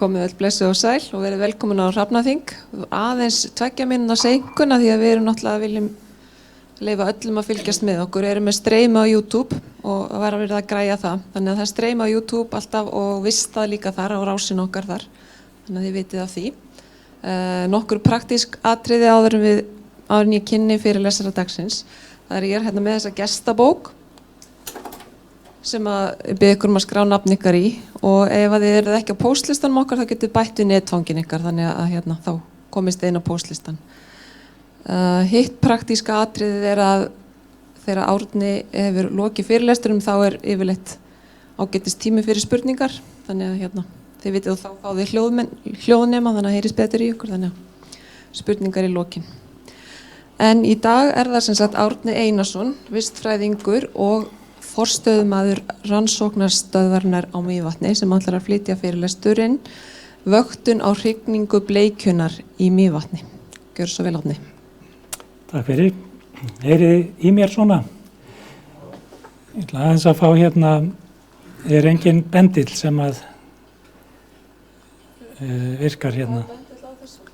Komið öll blessuð og sæl og verið velkomin á Hrafnaþing. Aðeins 2 mínútna seinkun af því að við erum náttúrulega viljum leyfa öllum að fylgjast með okkur. Erum með streymi á YouTube og það var verið að græja það. Þannig að það er streymi á YouTube alltaf og vistað líka þar á rásin okkar þar. Þannig að þið vitið af því. Nokkur praktísk atriði áður en ég kynni fyrir lesara dagsins. Það ég hérna með þessa gestabók sem að bið ykkur að skrá nafn ykkar í og ef að þið eruð ekki á póstlistanum okkar þá getið bætt við netfangin ykkar þannig að hérna þá komist inn á póstlistan. Hitt praktíska atriðið er að þegar Árni hefur lokið fyrirlesturum þá yfirleitt ágætis tími fyrir spurningar þannig að hérna þið vitið og þá fáið hljóðnema þannig að heyrist betur í ykkur þannig að spurningar í lokin. En í dag það sem sagt Árni Einarsson, vistfræðingur og forstöðumaður rannsóknarstöðvarinnar á Mývatni sem ætlar að flytja fyrirlesturinn Vöktun á hrygningu bleikjunnar í Mývatni. Gjörðu svo vel, Árni. Takk fyrir. Heyrið í mér svona. Ég ætla aðeins að fá hérna, engin bendill sem að virkar hérna. Bendill á þessu?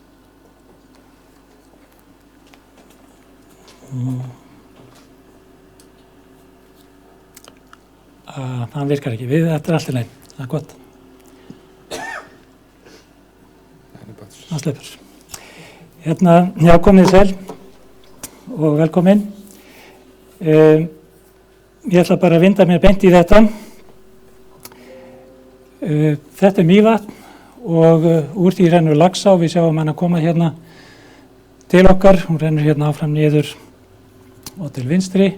Hann virkar ekki. Þetta allt í lagi. Það gott. Það sleppur. Hérna, já, komið sæl og velkomin. Ég ætla bara að vinda mér beint í þetta. Þetta Mývatn og úr því rennur Laxá. Við sjáum hann að koma hérna til okkar. Hún rennur hérna áfram niður og til vinstri.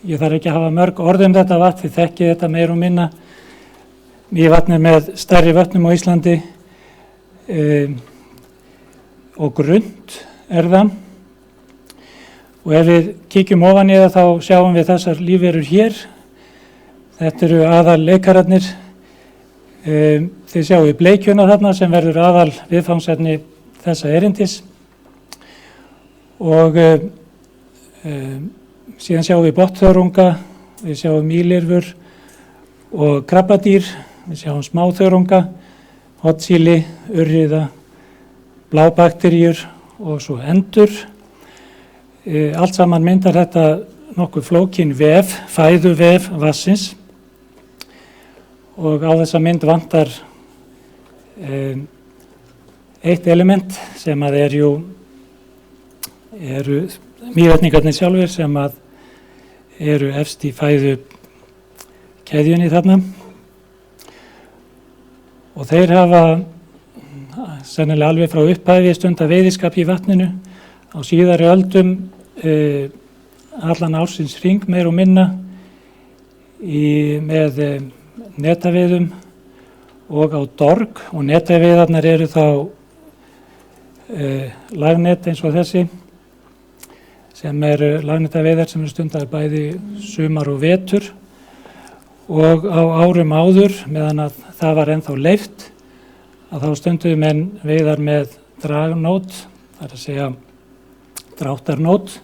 Ég þarf ekki að hafa mörg orð þetta vatn, þið þekkið þetta meir og minna. Mývatn með stærri vötnum á Íslandi og grunnt það. Og ef við kíkjum ofan í það þá sjáum við þessar lífverur hér. Þetta eru aðal leikararnir. Þið sjáum við bleikjuna þarna sem verður aðal viðfangsefni þessa erindis. Og síðan sjáum við botnþörunga, við sjáum mýlirfur og krabbadýr, við sjáum smáþörunga, hottsíli, urriða, blábakteríur og svo endur. Allt saman myndar þetta nokkuð flókin vef, fæðuvef vatnsins og á þessa mynd vantar eitt element sem að eru mývatningarnir sjálfur sem að eru efst í fæðu keðjunni þarna og þeir hafa sennilega alveg frá upphæfi stunda veiðiskap í vatninu á síðari öldum allan ársins hring meir og minna með netaveiðum og á dorg og netaveiðarnar eru þá lagnet eins og þessi sem eru lagnetaveiðar sem eru stundar bæði sumar og vetur og á árum áður meðan að það var ennþá leyft að þá stunduðu menn veiðar með dragnót, það er að segja dráttarnót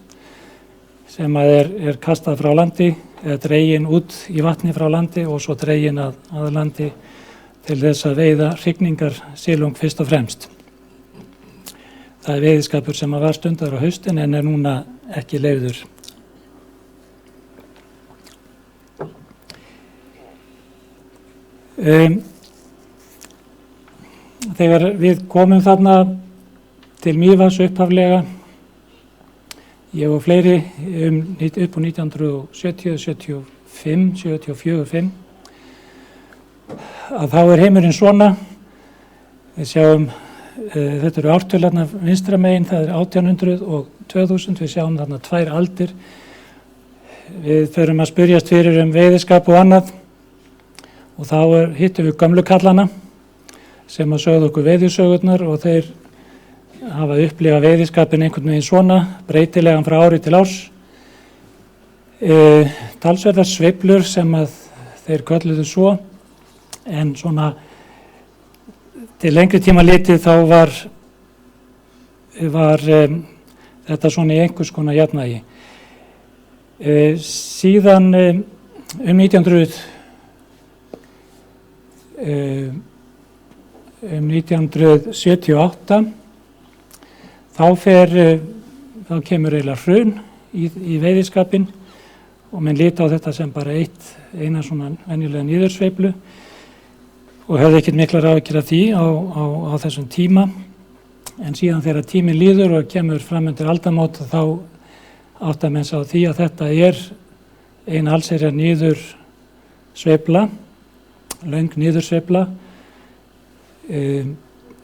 sem að er kastað frá landi eða dregin út í vatni frá landi og svo dregin að landi til þess að veiða hrygningar silung fyrst og fremst. Það er veiðiskapur sem var stundar á haustin en er núna ekki leyfður. Þegar við komum þarna til Mývatns upphaflega, ég og fleiri upp á 1970, 74, að þá er heimurinn svona. Við sjáum þetta eru ártöluðarna vinstra megin, það er 1800 og 2000, við sjáum þarna 2 aldir. Við förum að spyrjast fyrir veiðiskap og annað og þá hittum við gömlu kallana sem að sögðu okkur veiðisögurnar og þeir hafa upplifað veiðiskapin einhvern veginn svona, breytilegan frá ári til árs. Talsverðar sveiflur sem að þeir kölluðu svo en svona til lengri tíma litið þá var þetta svona í einhvers konar jafnvægi. Síðan 1900 1978 þá kemur eiginlega hrun í veiðiskapinn og menn líta á þetta sem bara eina svona venjulega niðursveiflu og höfðu ekkert miklar áhyggjur af því á þessum tíma. En síðan þegar tíminn líður og kemur fram undir aldamót þá áttar menn sig á því að þetta ein allsherjar niðursveifla, löng niðursveifla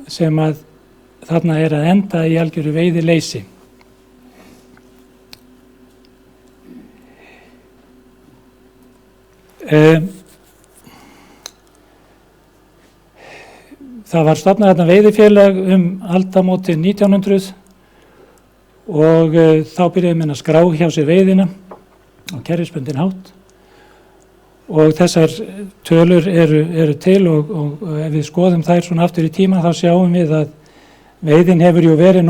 sem að þarna að enda í algjöru veiðileysi. Það var stofnað þarna veiðifélag aldamótin 1900 og þá byrjuðu menn að skrá hjá sér veiðina á kerfisbundinn hátt og þessar tölur eru til og ef við skoðum þær svona aftur í tíma þá sjáum við að veiðin hefur ju verið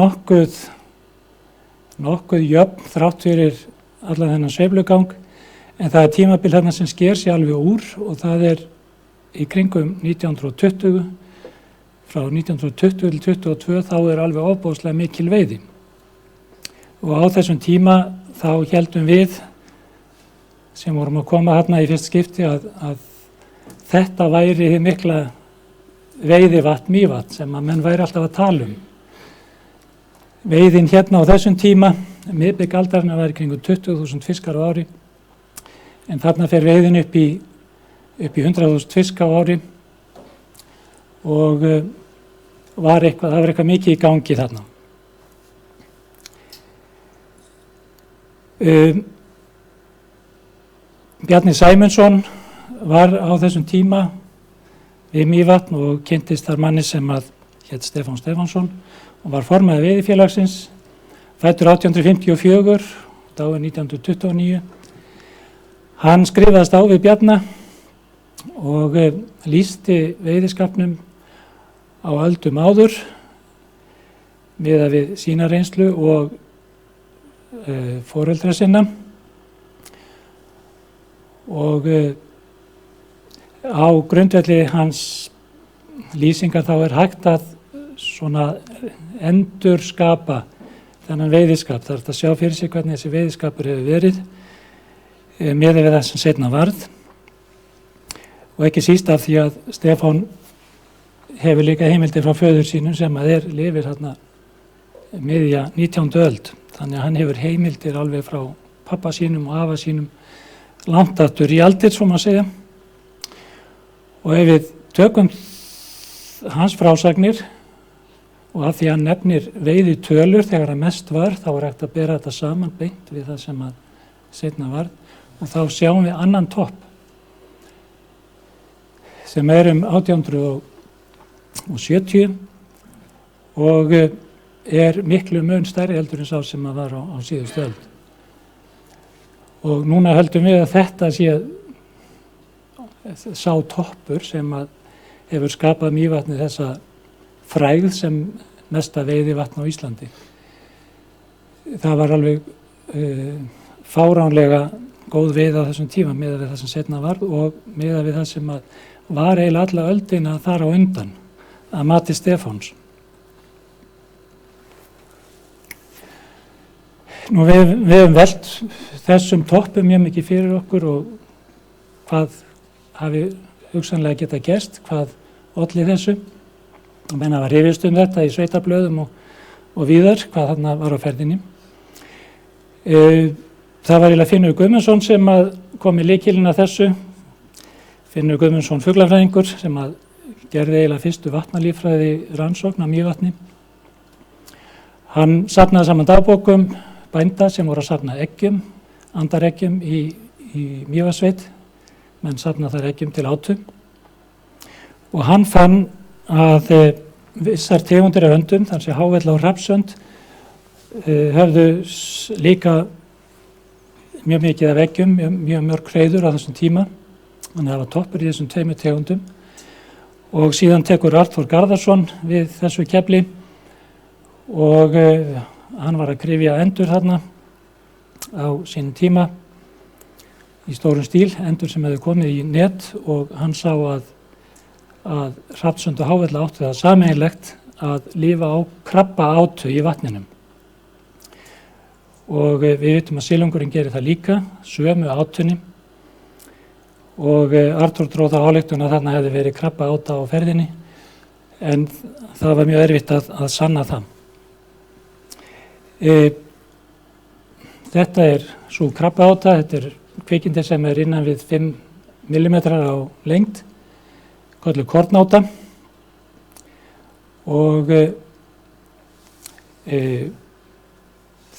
nokkuð jöfn þrátt fyrir allan þennan sveiflugang en það tímabil þarna sem sker sig alveg úr og það í kringum 1920 frá 1920 til 22 þá alveg ofboðslega mikil veiði og á þessum tíma þá héldum við sem vorum að koma þarna í fyrst skipti að þetta væri hið mikla veiðivatn Mývatn sem að menn væri alltaf að tala um. Veiðin hérna á þessum tíma, miðbik aldarinnar væri kringum 20.000 fiskar á ári en þarna fer veiðin upp í 100.000 fisk á ári og það var eitthvað mikið í gangi þarna. Bjarni Sæmundsson var á þessum tíma við Mývatn og kynntist þar manni sem að hét Stefán Stefánsson og var formaður veiðifélagsins, fæddur 1854, dáinn 1929. Hann skrifaðist á við Bjarna og lýsti veiðiskapnum á öldum áður miðað við sína reynslu og foreldra sinna og á grundvelli hans lýsingar þá hægt að svona endurskapa þennan veiðiskap. Það að sjá fyrir sig hvernig þessi veiðiskapur hefur verið miðað við það sem seinna varð og ekki síst af því að Stefán hefur líka heimildir frá föður sínum sem að lifir þarna miðja 19. öld. Þannig að hann hefur heimildir alveg frá pappa sínum og afa sínum langt aftur í aldir, svo maður segja. Og ef við tökum hans frásagnir og af því að hann nefnir veiði tölur þegar að mest var, þá hægt að bera þetta saman beint við það sem að seinna varð og þá sjáum við annan topp sem 1870 og miklu mun stærri heldur en sá sem að var á síðustu öld. Og núna höldum við að þetta sé sá toppur sem að hefur skapað Mývatni þessa frægð sem mesta veiðivatn á Íslandi. Það var alveg fáránlega góð veiði á þessum tíma miðað við það sem seinna varð og miðað við það sem að var eiginlega alla öldina þar á undan að mati Stefáns. Nú við höfum velt þessum toppum mjög mikið fyrir okkur og hvað hafi hugsanlega geta gerst, hvað olli þessu. Menn hafa rifist þetta í sveitablöðum og víðar, hvað þarna var á ferðinni. Það var eiginlega Finnur Guðmundsson sem að kom í lykilinn að þessu. Finnur Guðmundsson fuglafræðingur sem að gerði eiginlega fyrstu vatnalíffræði rannsókn á Mývatni. Hann safnaði saman dagbókum bænda sem voru að safna eggjum, andareggjum í Mývatnssveit, menn safnaði þær eggjum til átu. Og hann fann að vissar tegundir af öndum, þannig að hávella og hrafnsönd, höfðu líka mjög mikið af eggjum, mjög mörg hreiður á þessum tíma, þannig að það var toppur í þessum tveimur tegundum. Og síðan tekur Arthur Garðarsson við þessu kefli og hann var að kryfja endur þarna á sínum tíma í stórum stíl, endur sem hefði komið í net og hann sá að að Hrafnsund og Háfella áttu það sameiginlegt að lifa á krabbaátu í vatninum. Og við vitum að silungurinn gerir það líka, sömu átunni, og Arthur dró þá ályktun að þarna hefði verið krabbaáta á ferðinni, en það var mjög erfitt að sanna það. Þetta er sú krabbaáta, þetta er kvikindi sem er innan við 5 mm á lengd, kölluð kornáta, og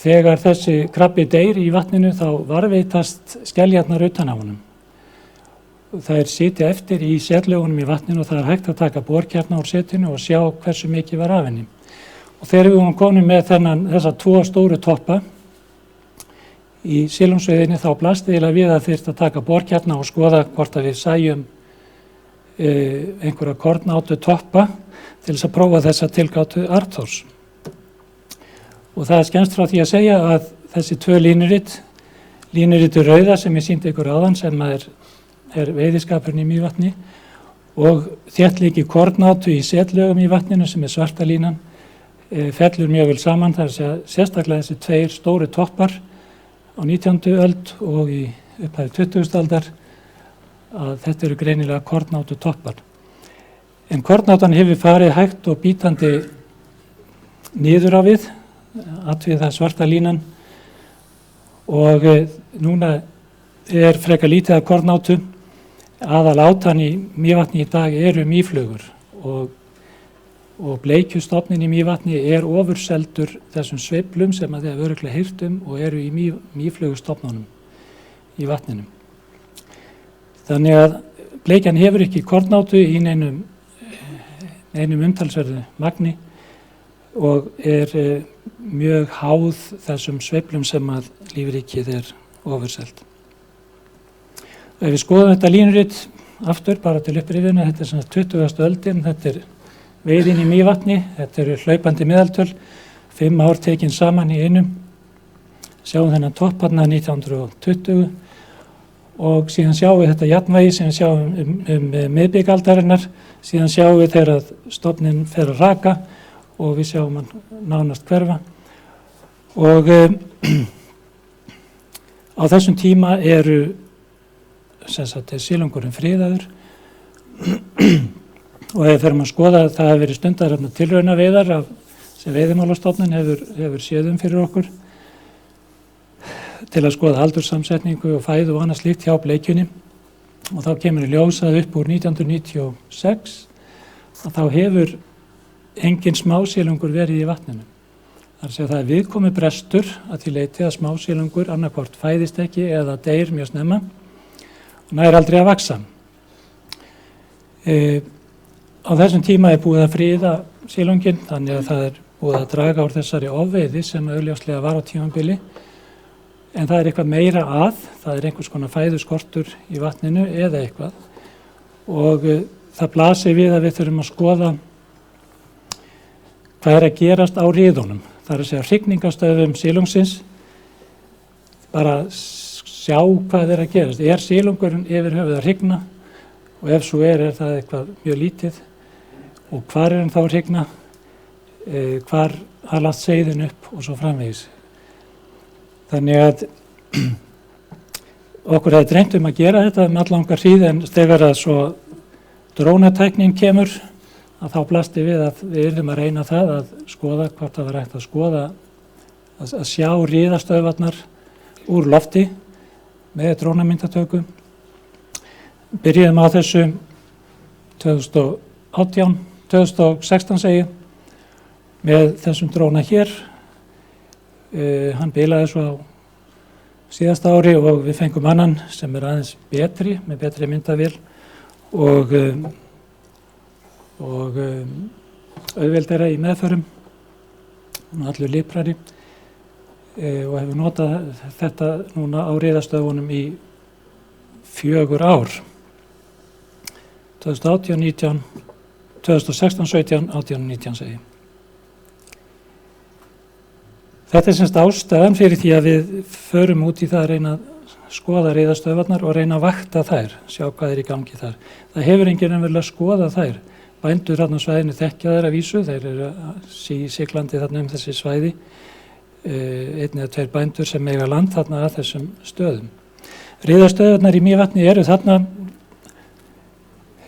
þegar þessi krabbi deyr í vatninu þá varðveitast skeljarnar utan á honum. Það sitja eftir í setlögunum í vatninu og það hægt að taka borkjarna úr setinu og sjá hversu mikið var af henni. Og þegar við vorum komin með þessa 2 stóru toppa í silungsveiðinni þá blasti eiginlega við að þyrfti að taka borkjarna og skoða hvort að við sæjum einhverja kornátu toppa til þess að prófa þessa tilgátu Arthurs. Og það skemmst frá því að segja að þessi 2 línuritið rauða sem ég sýndi ykkur áðan sem er veiðiskapurinn í Mývatni og þéttleiki kornátu í setlögum í vatninu sem er svarta línan fellur mjög vel saman. Það er að segja sérstaklega þessi 2 stóru toppar á 19. öld og í upphæði 20. aldar að þetta eru greinilega kornátu toppar. En kornátan hefur farið hægt og bítandi niður á við, atvið það svarta línan og núna er frekar lítið af kornátu. Aðalátan í Mývatni í dag eru mýflugur og bleikjustofnin í Mývatni er ofurseldur þessum sveiflum sem að þið hafa örugglega heyrt og eru í mýflugustofnunum í vatninu. Þannig að bleikjan hefur ekki kornátu í neinum umtalsverðu magni og er mjög háð þessum sveiflum sem að lífríkið er ofurselt. Ef við skoðum þetta línurit aftur bara til upprifjunar, þetta er 20. öldin, þetta er veiðin í Mývatni, þetta eru hlaupandi meðaltöl, 5 ár tekin saman í einum. Sjáum þennan topp hérna 1920 og síðan sjáum við þetta jafnvægi sem við sjáum miðbik aldarinnar, síðan sjáum við þegar að stofninn fer að raka og við sjáum hann nánast hverfa. Og á þessum tíma er silungurinn friðaður og ef við ferum að skoða að það hefur verið stundar tilraunaveiðar sem Veiðimálastofnun hefur séð fyrir okkur til að skoða aldurssamsetningu og fæðu og annað slíkt hjá bleikjunni og þá kemur í ljós að upp úr 1996 að þá hefur engin smásilungur verið í vatninu. Það er að segja að það er viðkomið brestur að því leyti að smásilungur annarkvort fæðist ekki eða deyr mjög snemma og nær aldrei að vaxa. Á þessum tíma er búið að friða silunginn þannig að það er búið að draga úr þessari ofveiði sem augljóslega var á tímabili en það er eitthvað meira það er einhvers konar fæðuskortur í vatninu eða eitthvað og það blasir við að við þurfum að skoða hvað er að gerast á riðunum. Það er að segja hrygningastöðum silungsins, bara sjá hvað er að gerast. Er silungurinn yfir höfuð að hrygna og ef svo er það eitthvað mjög lítið og hvar er hann þá að hrygna, hvar halast seiðin upp og svo framvegis. Þannig að okkur hefði dreymt að gera þetta allangar hríð en þegar að svo drónatæknin kemur að þá blasti við að við yrðum að reyna það að skoða hvort það var hægt að skoða að sjá riðastöðvarnar úr lofti með drónamyndatöku. Byrjuðum á þessu 2016 segi með þessum dróna hér. Hann bilaði svo á síðasta ári og við fengum annan sem er aðeins betri, með betri myndavél og auðveldara í meðförum, allur liprari og hefur notað þetta núna á riðastöðvunum í 4 ár. 2018, 19, 2016, 17, 18 og 19 segi. Þetta er semst ástæðan fyrir því að við förum út í það að reyna að skoða riðastöðvarnar og reyna að vakta þær, sjá hvað í gangi þar. Það hefur enginn raunverulega skoðað þær. Bændur þarna á svæðinu þekkja þær að vísu, þeir eru siglandi þarna þessi svæði, einn eða 2 bændur sem eiga land þarna að þessum stöðum. Riðastöðvarnar í Mývatni eru þarna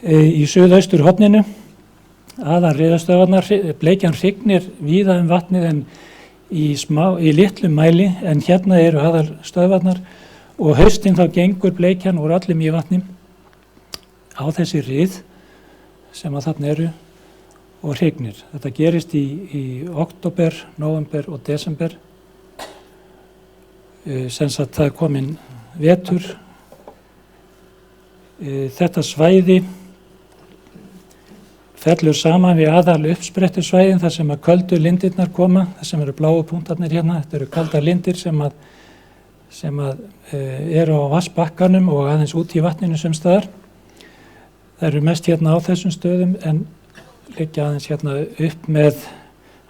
í suðaustur horninu, aðal riðastöðvarnar, bleikjan hrygnir víða vatnið en í litlum mæli, en hérna eru aðal stöðvarnar og haustinn þá gengur bleikjan úr öllum Mývatni á þessi rið sem að þarna eru og hrygnir. Þetta gerist í október, nóvember og desember, sem sagt það er komin vetur. Þetta svæði fellur saman við aðal uppsprettu svæðin þar sem að köldu lindirnar koma, þar sem eru bláu punktarnir hérna. Þetta eru kaldar lindir sem að eru á vatnsbakkanum og aðeins út í vatninu sem staðar. Það eru mest hérna á þessum stöðum en liggja aðeins hérna upp með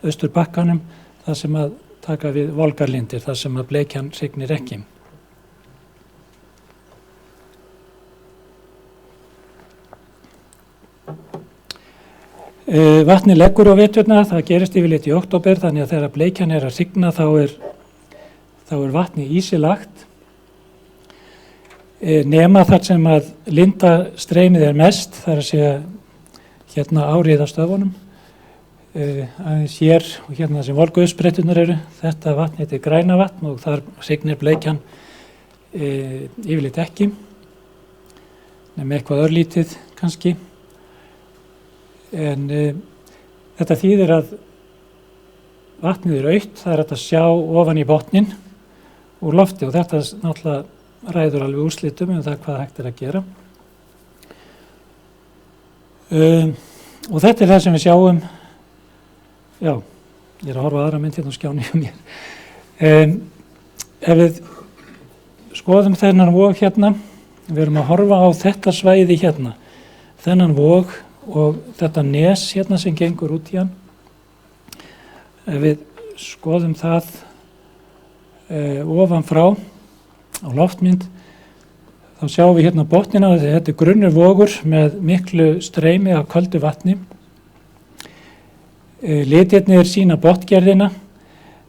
austurbakkanum þar sem að taka við volgarlindir, þar sem að bleikjan hrygnir ekki. Vatni leggur á veturna, það gerist yfirleitt í október, þannig að þegar bleikjan er að hrygna þá er vatni ísilagt. Nema þar sem að lindastreymið er mest, það er að segja hérna á riðastöðvunum, aðeins hér og hérna sem volguðspretturnar eru. Þetta vatn heitir Grænavatn og þar hrygnir bleikjan yfirleitt ekki, nema eitthvað örlítið kannski. En þetta þýðir að vatnið er autt, það er hægt að sjá ofan í botninn úr lofti og þetta náttúrulega ræður alveg úrslitum það hvað hægt er að gera. Og þetta er það sem við sjáum, já, ég er að horfa á aðra mynd hérna á skjánni hjá mér. Ef við skoðum þennan vog hérna, við erum að horfa á þetta svæði hérna, þennan vog og þetta nes hérna sem gengur út í hann. Ef við skoðum það ofan frá á loftmynd, þá sjáum við hérna botnina, þetta er grunnur vogur með miklu streymi af köldu vatni. Litirnir sýna botngerðina,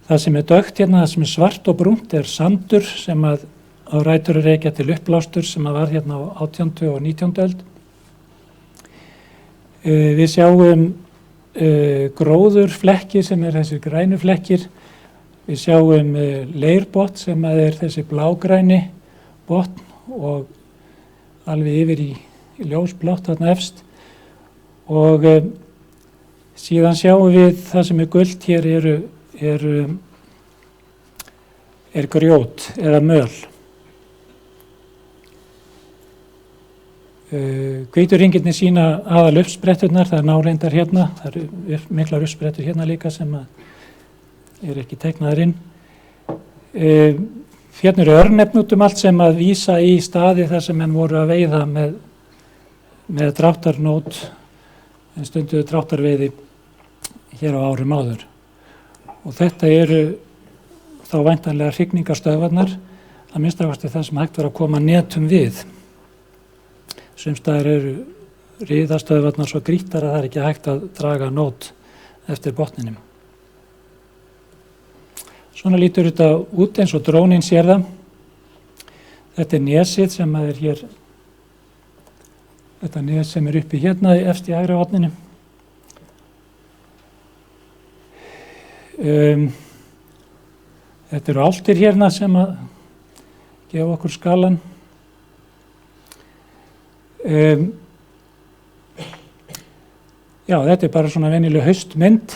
það sem er dökkt hérna, það sem er svart og brúnt er sandur sem að á rætur að rekja til uppblástur sem að var hérna á 18. og 19. öld. Við sjáum gróðurflekki sem er þessi grænu flekkir. Við sjáum leirbotn sem er þessi blágræni botn og alveg yfir í ljósblátt þarna efst. Og síðan sjáum við það sem er gult hér er grjót eða möl. Hvítu hringirnir sýna aðal uppspretturnar, það er náreindar hérna, það eru miklar uppsprettur hérna líka sem er ekki teiknaðar inn. Hérna eru örnefni út allt sem að vísa í staði þar sem menn voru að veiða með dráttarnót, en stunduðu dráttarveiði hér á árum áður. Og þetta eru þá væntanlega hrygningarstöðvarnar, að minnsta kosti það sem hægt var að koma netum við. Sumstaðar eru riðastöðvarnar svo grýttar að það er ekki hægt að draga nót eftir botninum. Svona lítur þetta út eins og dróninn sér það. Þetta er nesið sem er hér, þetta nes sem er uppi hérna efst í hægri horninu. Þetta eru álftir hérna sem að gefa okkur skalan. Já, þetta er bara svona venjuleg haustmynd,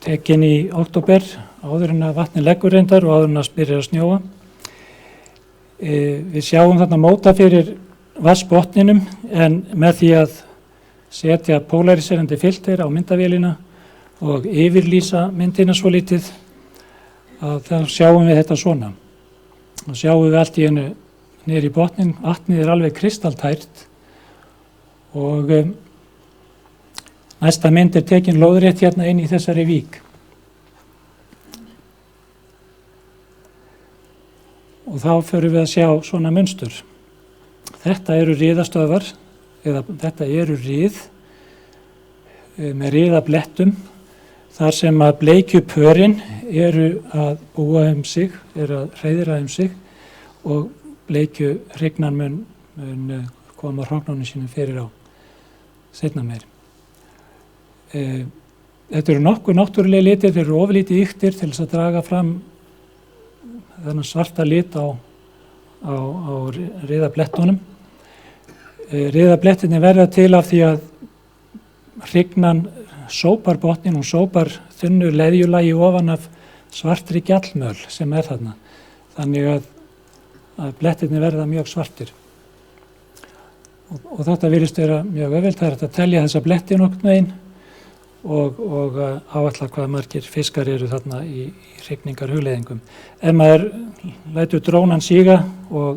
tekin í október, áður en að vatni leggur reyndar og áður en að byrja að snjóa. Við sjáum þarna móta fyrir vatnsbotninum en með því að setja pólariserandi filter á myndavélina og yfirlýsa myndina svo lítið að þá sjáum við þetta svona. Þá sjáum við allt í einu niður í botnin, vatnið er alveg kristaltært og næsta mynd er tekin lóðrétt hérna inn í þessari vík. og þá förum við að sjá svona munstur. Þetta eru riðastöðvar, eða þetta eru rið með riðablettum, þar sem að bleikjupörin eru að búa sig, eru að hreiðra sig og bleikjuhrygnan mun koma hrognunum sínum fyrir á seinna meir. Þetta eru nokkuð náttúrulega litir, þeir eru oflítið ýktir til þess að draga fram þennan svarta lit á riðablettunum. Riðablettinni verða til af því að hrygnan sópar botnin, hún sópar þunnu leðjulagi ofan af svartri gjallmöl sem þarna. Þannig að blettirnir verða mjög svartir. Og þetta virðist vera mjög auðvelt, það er hægt að telja þessa bletti nokkurn veginn og áætla hvað margir fiskar eru þarna í hrygningarhugleiðingum. Ef maður lætur drónan síga og